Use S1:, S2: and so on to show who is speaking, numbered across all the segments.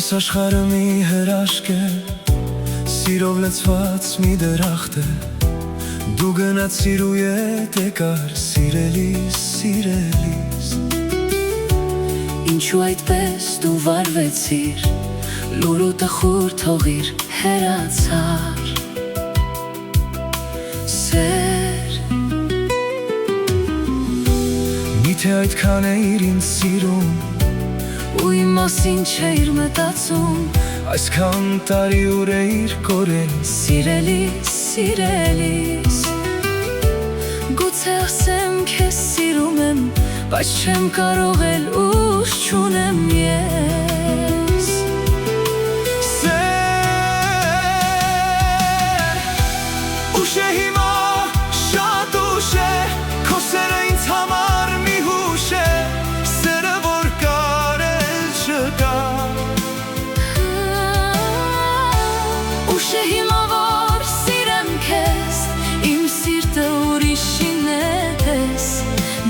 S1: Այս աշխարհը մի հրաշք է, սիրով լցված մի դրախտ է, դու գնացիր ու ետ եկար, սիրելիս, սիրելիս։
S2: Ինչու այդպես դու վարվեցիր, լուր ու տխուր թողիր հեռացար։ Սեր,
S1: Միթե այդքան էիր ինձ սիրում,
S2: ու իմ մասին չէիր մտածում,
S1: այսքան տարի ուր էիր կորել,
S2: սիրելիս, սիրելիս։ Գուցե ասեմ քեզ սիրում եմ, բայց չեմ կարող էլ ուժ չունեմ ես։
S1: Սեր, ուշ է հիմա, շատ ուշ է, քո սերը ինձ համար մի հուշ է, սերը որ կար էլ չկա։
S2: Ուշ է հիմա որ սիրեմ քեզ, իմ սիրտը ուրիշին է տես,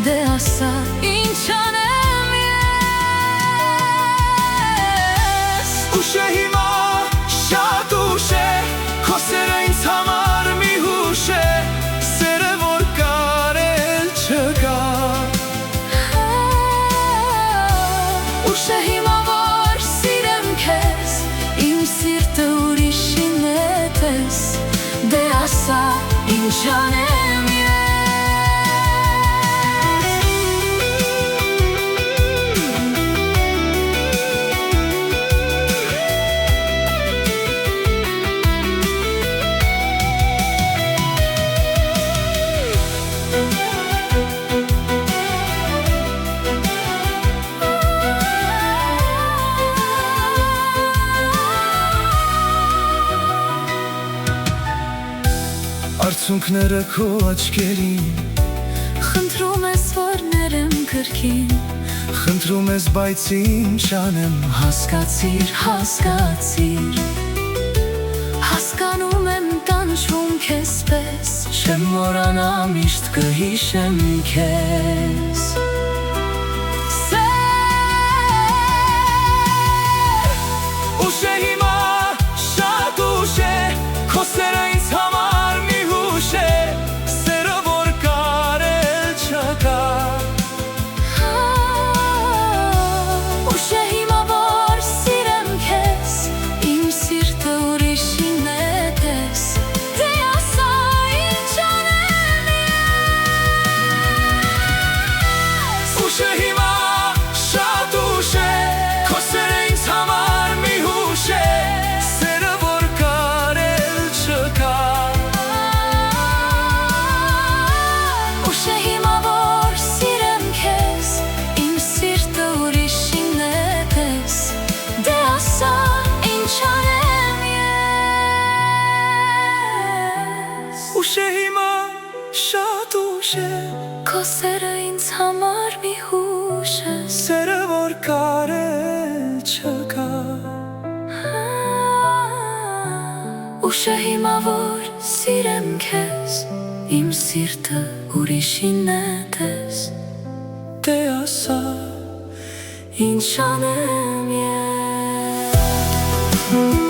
S2: դե ասա ինչ անեմ ես։
S1: Ուշ է հիմա, շատ ուշ է, քո սերը ինձ համար մի հուշ է, սերը որ կար էլ չկա։
S2: Ուշ է հիմա որ սիրեմ քեզ, իմ սիրտը ուրիշին է տես, դե ասա ինչ անեմ ես։
S1: Արցունքները քո աչքերին,
S2: Խնդրում ես որ ներեմ կրկին,
S1: խնդրում ես բայց ինչ անեմ,
S2: հասկացիր, հասկացիր, հասկանում եմ տանջվում քեզ պես, չեմ մոռանա միշտ կհիշեմ քեզ։
S1: Ուշ է հիմա, շատ ուշ է, քո սերը ինձ համար մի հուշ է, սերը որ կար էլ չկա։
S2: Ուշ է հիմա որ սիրեմ քեզ, իմ սիրտը ուրիշին է տես, դե ասա ինչ անեմ ես։
S1: Ուշ է հիմա, շատ ուշ է, քո սերը ինձ համար մի հուշ է, սերը որ կար էլ չկա։
S2: Ուշ է հիմա որ սիրեմ քեզ, իմ սիրտը ուրիշին է տես, դե ասա ինչ անեմ ես։
S1: Ուշ է հիմա, շատ ուշ է,
S2: Քո սերը ինձ համար մի հուշ է,
S1: սերը որ կար էլ չկա։
S2: Ուշ է հիմա որ սիրեմ քեզ, իմ սիրտը ուրիշին է տես,
S1: Դե ասա
S2: ինչ անեմ ես։